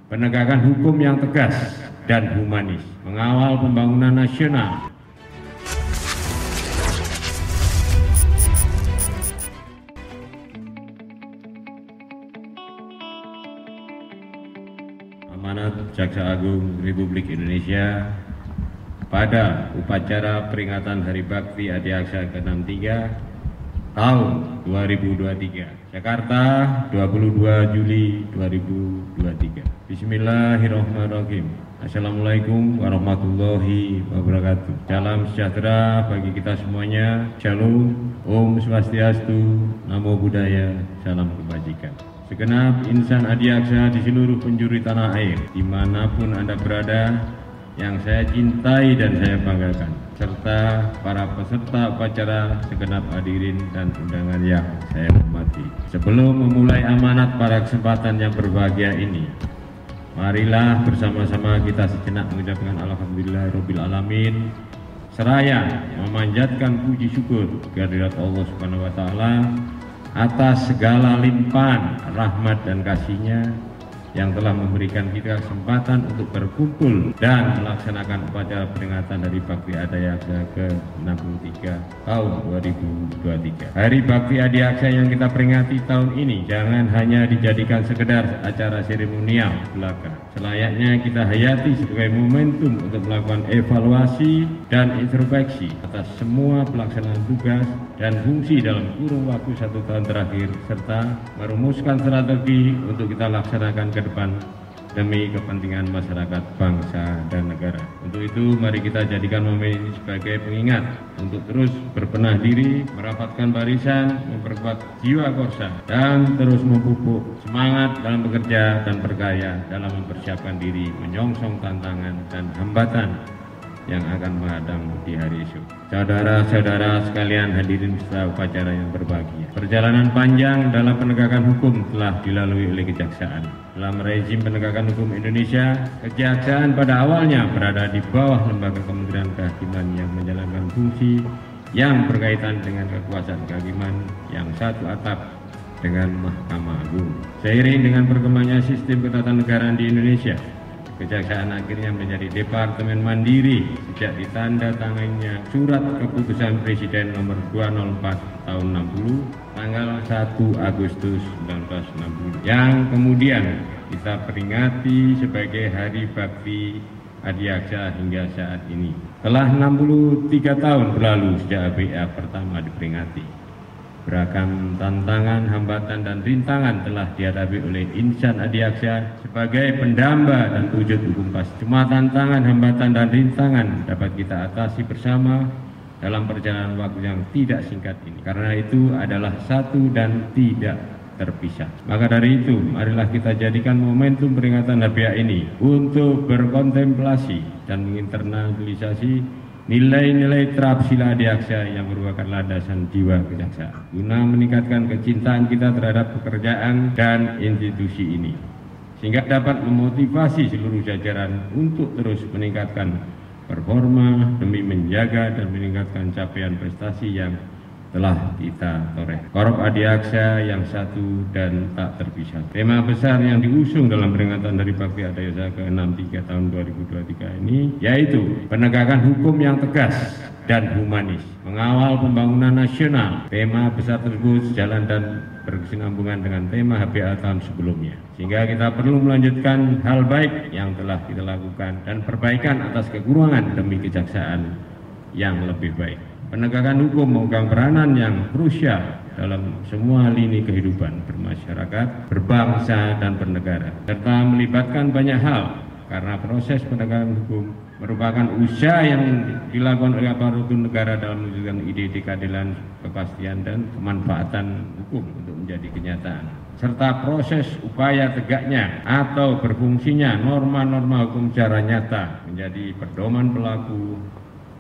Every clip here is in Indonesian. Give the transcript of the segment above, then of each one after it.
penegakan hukum yang tegas dan humanis, mengawal pembangunan nasional. Amanat Jaksa Agung Republik Indonesia pada upacara peringatan Hari Bakti Adiaksa ke-63 tahun 2023, Jakarta, 22 Juli 2023. Bismillahirrahmanirrahim. Assalamualaikum warahmatullahi wabarakatuh. Salam sejahtera bagi kita semuanya. Shalom, Om Swastiastu, Namo Buddhaya, salam kebajikan. Segenap insan adiaksa di seluruh penjuru tanah air, dimanapun Anda berada, yang saya cintai dan saya banggakan, serta para peserta upacara, segenap hadirin dan undangan yang saya hormati. Sebelum memulai amanat pada kesempatan yang berbahagia ini, marilah bersama-sama kita sejenak mengucapkan Alhamdulillahirabbil alamin, seraya memanjatkan puji syukur kehadirat Allah Subhanahu wa taala atas segala limpahan rahmat dan kasih-Nya yang telah memberikan kita kesempatan untuk berkumpul dan melaksanakan upacara peringatan Hari Bakti Adiaksa ke-63 tahun 2023. Hari Bakti Adiaksa yang kita peringati tahun ini jangan hanya dijadikan sekedar acara seremonial belaka. Selayaknya kita hayati sebagai momentum untuk melakukan evaluasi dan introspeksi atas semua pelaksanaan tugas dan fungsi dalam kurun waktu 1 tahun terakhir, serta merumuskan strategi untuk kita laksanakan ke depan demi kepentingan masyarakat, bangsa, dan negara. Untuk itu, mari kita jadikan momen ini sebagai pengingat untuk terus berbenah diri, merapatkan barisan, memperkuat jiwa korsa, dan terus memupuk semangat dalam bekerja dan berkarya dalam mempersiapkan diri menyongsong tantangan dan hambatan yang akan menghadang di hari esok. Saudara-saudara sekalian hadirin peserta upacara yang berbahagia, perjalanan panjang dalam penegakan hukum telah dilalui oleh Kejaksaan. Dalam rezim penegakan hukum Indonesia, Kejaksaan pada awalnya berada di bawah lembaga Kementerian Kehakiman yang menjalankan fungsi yang berkaitan dengan kekuasaan kehakiman yang satu atap dengan Mahkamah Agung. Seiring dengan berkembangnya sistem ketatanegaraan di Indonesia, Kejaksaan akhirnya menjadi departemen mandiri sejak ditandatangannya Surat Keputusan Presiden nomor 204 tahun 60 tanggal 1 Agustus 1960 yang kemudian kita peringati sebagai Hari Bakti Adiaksa hingga saat ini. Telah 63 tahun berlalu sejak HBA pertama diperingati. Beragam tantangan, hambatan, dan rintangan telah dihadapi oleh insan adiaksa sebagai pendamba dan wujud hukum pasti. Semua tantangan, hambatan, dan rintangan dapat kita atasi bersama dalam perjalanan waktu yang tidak singkat ini. Karena itu adalah satu dan tidak terpisah. Maka dari itu, marilah kita jadikan momentum peringatan HBA ini untuk berkontemplasi dan menginternalisasi nilai-nilai Trapsila Adiaksa yang merupakan landasan jiwa kejaksaan, guna meningkatkan kecintaan kita terhadap pekerjaan dan institusi ini, sehingga dapat memotivasi seluruh jajaran untuk terus meningkatkan performa demi menjaga dan meningkatkan capaian prestasi yang telah kita toreh. Korp Adiaksa yang satu dan tak terpisah. Tema besar yang diusung dalam peringatan Hari Bakti Adiaksa ke-63 tahun 2023 ini yaitu penegakan hukum yang tegas dan humanis, mengawal pembangunan nasional. Tema besar tersebut sejalan dan berkesinambungan dengan tema HBA tahun sebelumnya, sehingga kita perlu melanjutkan hal baik yang telah kita lakukan dan perbaikan atas kekurangan demi kejaksaan yang lebih baik. Penegakan hukum memegang peranan yang krusial dalam semua lini kehidupan bermasyarakat, berbangsa, dan bernegara, serta melibatkan banyak hal karena proses penegakan hukum merupakan usaha yang dilakukan oleh aparatur negara dalam mewujudkan ide keadilan, kepastian, dan kemanfaatan hukum untuk menjadi kenyataan, serta proses upaya tegaknya atau berfungsinya norma-norma hukum secara nyata menjadi pedoman pelaku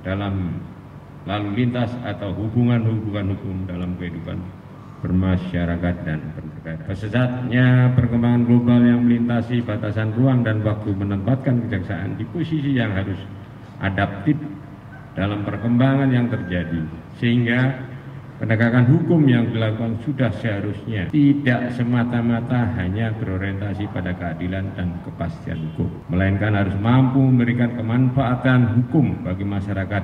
dalam lalu lintas atau hubungan-hubungan hukum dalam kehidupan bermasyarakat dan bernegara. Pesatnya perkembangan global yang melintasi batasan ruang dan waktu menempatkan kejaksaan di posisi yang harus adaptif dalam perkembangan yang terjadi, sehingga Penegakan hukum yang dilakukan sudah seharusnya tidak semata-mata hanya berorientasi pada keadilan dan kepastian hukum, melainkan harus mampu memberikan kemanfaatan hukum bagi masyarakat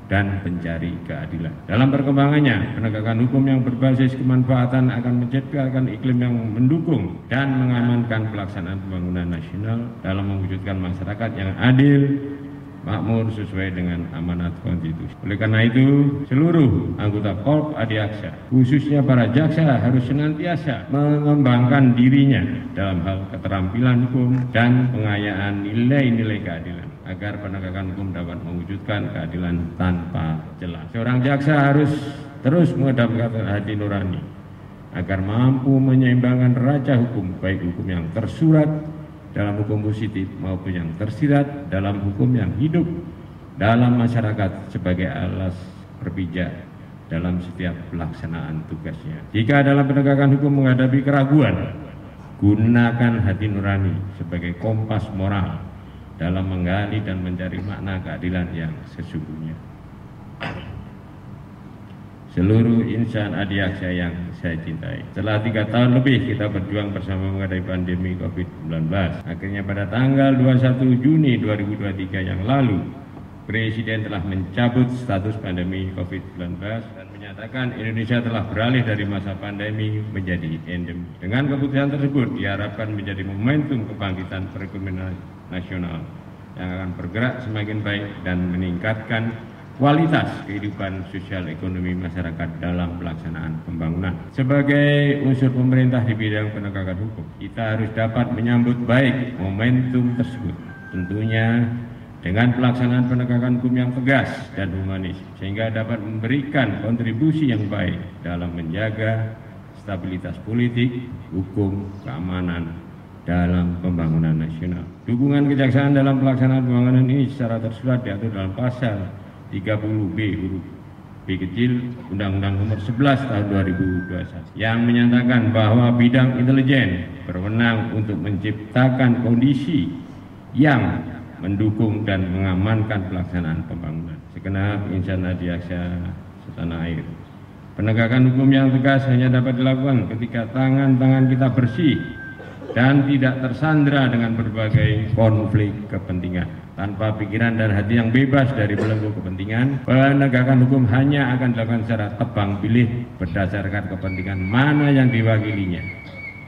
dan pencari keadilan. Dalam perkembangannya, penegakan hukum yang berbasis kemanfaatan akan menciptakan iklim yang mendukung dan mengamankan pelaksanaan pembangunan nasional dalam mewujudkan masyarakat yang adil, makmur sesuai dengan amanat konstitusi. Oleh karena itu, seluruh anggota Korps Adiaksa, khususnya para jaksa, harus senantiasa mengembangkan dirinya dalam hal keterampilan hukum dan pengayaan nilai-nilai keadilan, agar penegakan hukum dapat mewujudkan keadilan tanpa celah. Seorang jaksa harus terus mengedepankan hati nurani, agar mampu menyeimbangkan raca hukum, baik hukum yang tersurat dalam hukum positif maupun yang tersirat dalam hukum yang hidup dalam masyarakat sebagai alas berpijak dalam setiap pelaksanaan tugasnya. Jika dalam penegakan hukum menghadapi keraguan, gunakan hati nurani sebagai kompas moral dalam menggali dan mencari makna keadilan yang sesungguhnya. Seluruh insan Adiaksa yang saya cintai, setelah 3 tahun lebih kita berjuang bersama menghadapi pandemi COVID-19, akhirnya pada tanggal 21 Juni 2023 yang lalu, Presiden telah mencabut status pandemi COVID-19 dan menyatakan Indonesia telah beralih dari masa pandemi menjadi endemi. Dengan keputusan tersebut diharapkan menjadi momentum kebangkitan perekonomian nasional yang akan bergerak semakin baik dan meningkatkan kualitas kehidupan sosial ekonomi masyarakat dalam pelaksanaan pembangunan. Sebagai unsur pemerintah di bidang penegakan hukum, kita harus dapat menyambut baik momentum tersebut. Tentunya dengan pelaksanaan penegakan hukum yang tegas dan humanis, sehingga dapat memberikan kontribusi yang baik dalam menjaga stabilitas politik, hukum, keamanan dalam pembangunan nasional. Dukungan kejaksaan dalam pelaksanaan pembangunan ini secara tersurat diatur dalam pasal 30B huruf B kecil Undang-Undang Nomor 11 Tahun 2021 yang menyatakan bahwa bidang intelijen berwenang untuk menciptakan kondisi yang mendukung dan mengamankan pelaksanaan pembangunan segenap insan Adiaksa setanah air. Penegakan hukum yang tegas hanya dapat dilakukan ketika tangan-tangan kita bersih dan tidak tersandra dengan berbagai konflik kepentingan. Tanpa pikiran dan hati yang bebas dari belenggu kepentingan, penegakan hukum hanya akan dilakukan secara tebang pilih berdasarkan kepentingan mana yang diwakilinya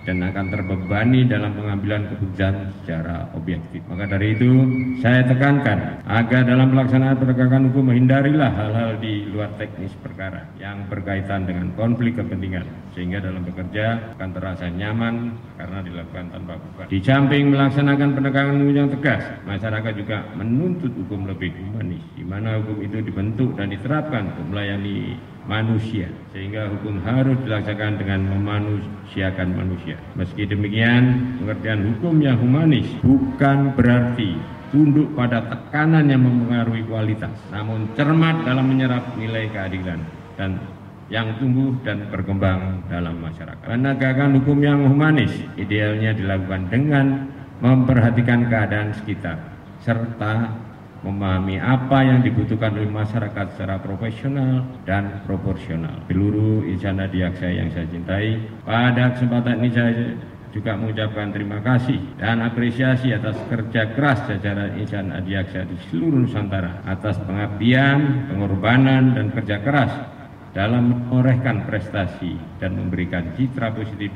dan akan terbebani dalam pengambilan keputusan secara objektif. Maka dari itu, saya tekankan agar dalam pelaksanaan penegakan hukum menghindarilah hal-hal di luar teknis perkara yang berkaitan dengan konflik kepentingan, sehingga dalam bekerja akan terasa nyaman karena dilakukan tanpa beban. Di samping melaksanakan penegakan hukum yang tegas, masyarakat juga menuntut hukum lebih humanis, di mana hukum itu dibentuk dan diterapkan untuk melayani manusia, sehingga hukum harus dilaksanakan dengan memanusiakan manusia. Meski demikian, pengertian hukum yang humanis bukan berarti tunduk pada tekanan yang mempengaruhi kualitas, namun cermat dalam menyerap nilai keadilan dan yang tumbuh dan berkembang dalam masyarakat. Penegakan hukum yang humanis idealnya dilakukan dengan memperhatikan keadaan sekitar serta memahami apa yang dibutuhkan oleh masyarakat secara profesional dan proporsional. Seluruh insan Adiaksa yang saya cintai, pada kesempatan ini saya juga mengucapkan terima kasih dan apresiasi atas kerja keras jajaran insan Adiaksa di seluruh Nusantara atas pengabdian, pengorbanan, dan kerja keras dalam menorehkan prestasi dan memberikan citra positif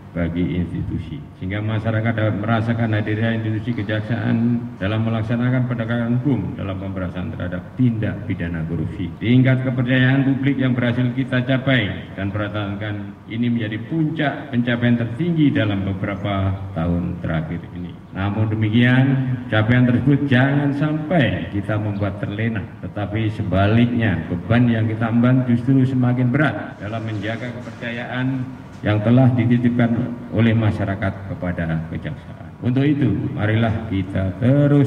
bagi institusi, sehingga masyarakat dapat merasakan hadirnya institusi kejaksaan dalam melaksanakan penegakan hukum dalam pemberantasan terhadap tindak pidana korupsi. Tingkat kepercayaan publik yang berhasil kita capai dan perhatikan ini menjadi puncak pencapaian tertinggi dalam beberapa tahun terakhir ini. Namun demikian, capaian tersebut jangan sampai kita membuat terlena, tetapi sebaliknya beban yang kita emban justru semakin berat dalam menjaga kepercayaan yang telah dititipkan oleh masyarakat kepada kejaksaan. Untuk itu, marilah kita terus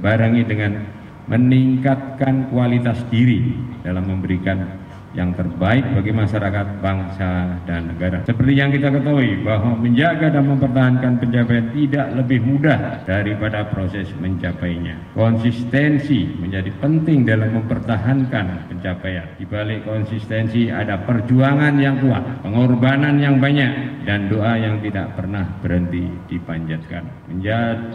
barengi dengan meningkatkan kualitas diri dalam memberikan yang terbaik bagi masyarakat, bangsa, dan negara. Seperti yang kita ketahui bahwa menjaga dan mempertahankan pencapaian tidak lebih mudah daripada proses mencapainya. Konsistensi menjadi penting dalam mempertahankan pencapaian. Di balik konsistensi ada perjuangan yang kuat, pengorbanan yang banyak, dan doa yang tidak pernah berhenti dipanjatkan.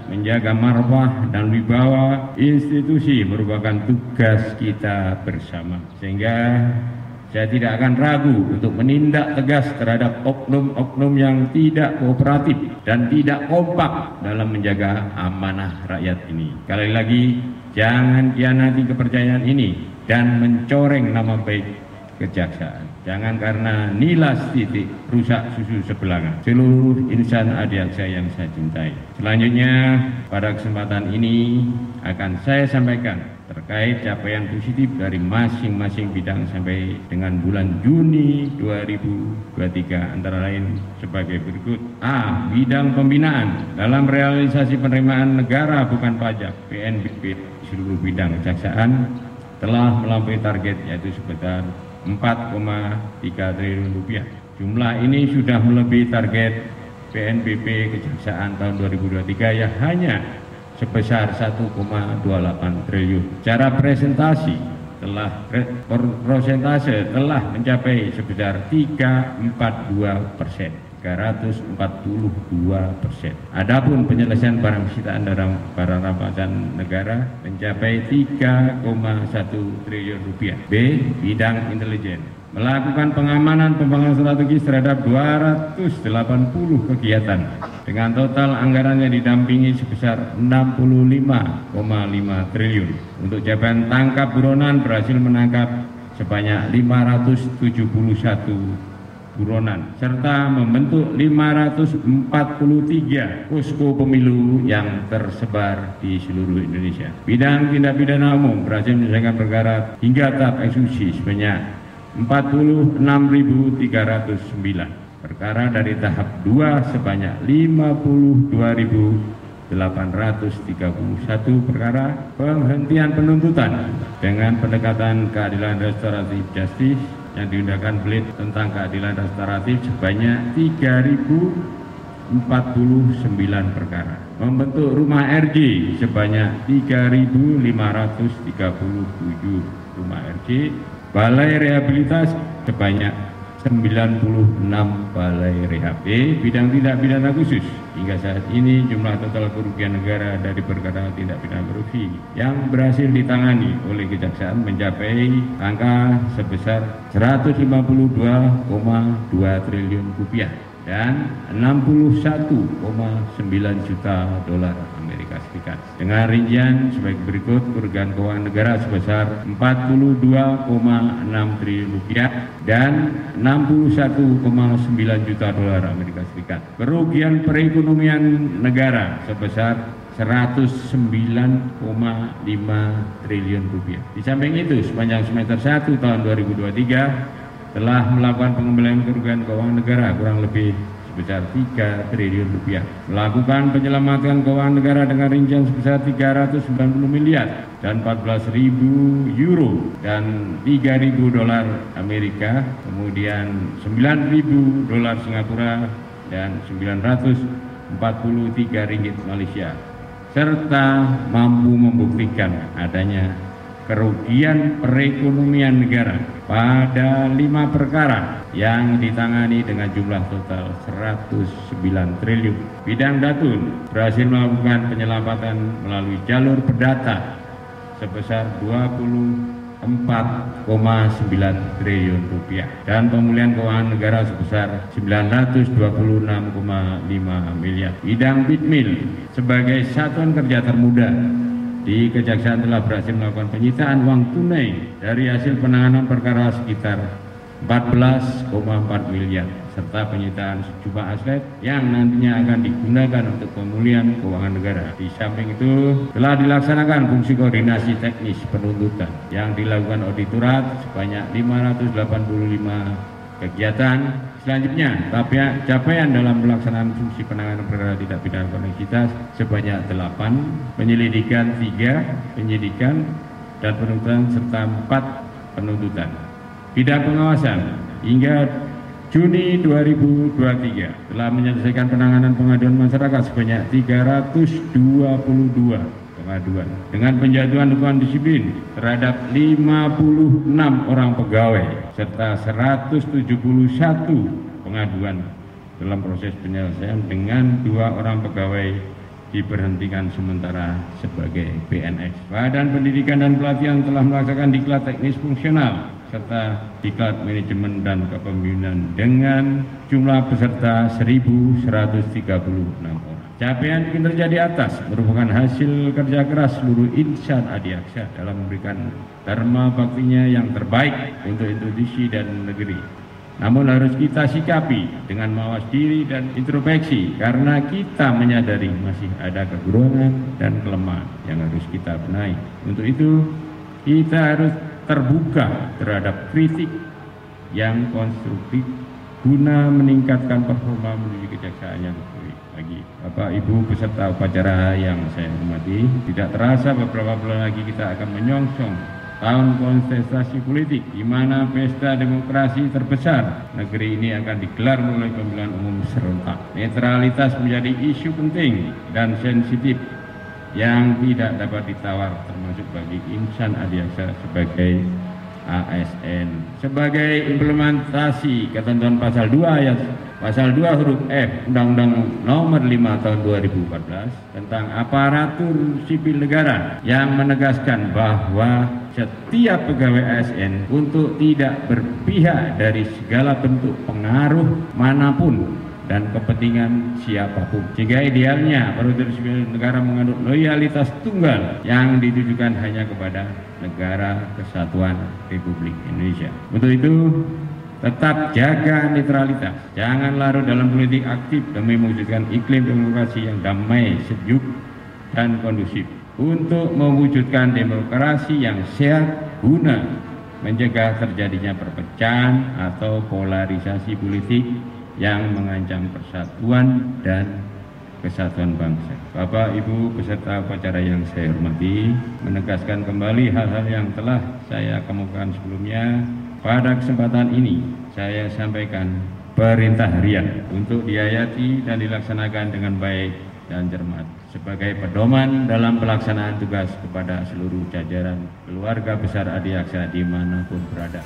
Menjaga marwah dan wibawa institusi merupakan tugas kita bersama. Sehingga saya tidak akan ragu untuk menindak tegas terhadap oknum-oknum yang tidak kooperatif dan tidak kompak dalam menjaga amanah rakyat ini. Sekali lagi, jangan khianati kepercayaan ini dan mencoreng nama baik kejaksaan. Jangan karena nilas titik rusak susu sebelangan seluruh insan adiaksa yang saya cintai. Selanjutnya, pada kesempatan ini akan saya sampaikan terkait capaian positif dari masing-masing bidang sampai dengan bulan Juni 2023, antara lain sebagai berikut. A. Bidang pembinaan. Dalam realisasi penerimaan negara bukan pajak, PNBP seluruh bidang kejaksaan telah melampaui target, yaitu sebesar 4,3 triliun rupiah. Jumlah ini sudah melebihi target PNBP kejaksaan tahun 2023 yang hanya sebesar 1,28 triliun. Secara persentase telah mencapai sebesar 342%. 342%. Adapun penyelesaian barang sitaan dalam barang rampasan negara mencapai 3,1 triliun rupiah. B. Bidang intelijen. Melakukan pengamanan pembangunan strategis terhadap 280 kegiatan dengan total anggarannya didampingi sebesar 65,5 triliun. Untuk capaian tangkap buronan berhasil menangkap sebanyak 571 buronan serta membentuk 543 posko pemilu yang tersebar di seluruh Indonesia. Bidang tindak pidana umum berhasil menyelesaikan perkara hingga tahap eksekusi sebanyak 46.309, perkara dari tahap 2 sebanyak 52.831 perkara, penghentian penuntutan dengan pendekatan keadilan restoratif justice yang diundangkan belit tentang keadilan restoratif sebanyak 3.049 perkara, membentuk rumah RJ sebanyak 3.537 rumah RJ, balai rehabilitasi sebanyak 96 balai rehab. Bidang tindak pidana khusus. Hingga saat ini jumlah total kerugian negara dari perkara tindak pidana korupsi yang berhasil ditangani oleh kejaksaan mencapai angka sebesar 152,2 triliun rupiah dan 61,9 juta dolar Amerika Serikat. Dengan rincian sebagai berikut: kerugian keuangan negara sebesar 42,6 triliun rupiah dan 61,9 juta dolar Amerika Serikat. Kerugian perekonomian negara sebesar 109,5 triliun rupiah. Di samping itu, sepanjang semester 1 tahun 2023 telah melakukan pengembalian kerugian keuangan negara kurang lebih sebesar 3 triliun rupiah, melakukan penyelamatan keuangan negara dengan rincian sebesar 390 miliar dan 14.000 euro dan 3.000 dolar Amerika, kemudian 9.000 dolar Singapura dan 943 ringgit Malaysia, serta mampu membuktikan adanya kerugian perekonomian negara pada 5 perkara yang ditangani dengan jumlah total 109 triliun. Bidang Datun berhasil melakukan penyelamatan melalui jalur perdata sebesar 24,9 triliun rupiah dan pemulihan keuangan negara sebesar 926,5 miliar. Bidang Bitmil sebagai satuan kerja termuda di Kejaksaan telah berhasil melakukan penyitaan uang tunai dari hasil penanganan perkara sekitar 14,4 miliar serta penyitaan sejumlah aset yang nantinya akan digunakan untuk pemulihan keuangan negara. Di samping itu telah dilaksanakan fungsi koordinasi teknis penuntutan yang dilakukan auditorat sebanyak 585 kegiatan. Selanjutnya, capaian dalam pelaksanaan fungsi penanganan perkara tindak pidana koneksitas sebanyak 8, penyelidikan 3, penyidikan dan penuntutan serta 4 penuntutan. B. bidang pengawasan hingga Juni 2023 telah menyelesaikan penanganan pengaduan masyarakat sebanyak 322 pengaduan dengan penjatuhan hukuman disiplin terhadap 56 orang pegawai serta 171 pengaduan dalam proses penyelesaian dengan 2 orang pegawai diberhentikan sementara sebagai PNS. Badan Pendidikan dan Pelatihan telah melaksanakan diklat teknis fungsional serta diklat manajemen dan kepemimpinan dengan jumlah peserta 1.136 orang. Capaian kinerja di atas merupakan hasil kerja keras seluruh insan Adiaksa dalam memberikan dharma baktinya yang terbaik untuk institusi dan negeri. Namun harus kita sikapi dengan mawas diri dan introspeksi karena kita menyadari masih ada kekurangan dan kelemahan yang harus kita benahi. Untuk itu kita harus terbuka terhadap kritik yang konstruktif guna meningkatkan performa menuju kejaksaan yang lebih lagi. Bapak Ibu peserta upacara yang saya hormati, tidak terasa beberapa bulan lagi kita akan menyongsong tahun kontestasi politik di mana pesta demokrasi terbesar negeri ini akan digelar melalui pemilihan umum serentak. Netralitas menjadi isu penting dan sensitif yang tidak dapat ditawar termasuk bagi insan Adiaksa sebagai ASN. Sebagai implementasi ketentuan pasal 2 ayat pasal 2 huruf F Undang-Undang Nomor 5 Tahun 2014 tentang aparatur sipil negara yang menegaskan bahwa setiap pegawai ASN untuk tidak berpihak dari segala bentuk pengaruh manapun dan kepentingan siapapun. Jika idealnya aparatur sipil negara menganut loyalitas tunggal yang ditujukan hanya kepada negara kesatuan Republik Indonesia. Untuk itu tetap jaga netralitas, jangan larut dalam politik aktif demi mewujudkan iklim demokrasi yang damai, sejuk, dan kondusif. Untuk mewujudkan demokrasi yang sehat guna mencegah terjadinya perpecahan atau polarisasi politik yang mengancam persatuan dan kesatuan bangsa. Bapak Ibu peserta upacara yang saya hormati, menegaskan kembali hal-hal yang telah saya kemukakan sebelumnya. Pada kesempatan ini saya sampaikan perintah harian untuk dihayati dan dilaksanakan dengan baik dan cermat sebagai pedoman dalam pelaksanaan tugas kepada seluruh jajaran keluarga besar Adiaksa dimanapun berada.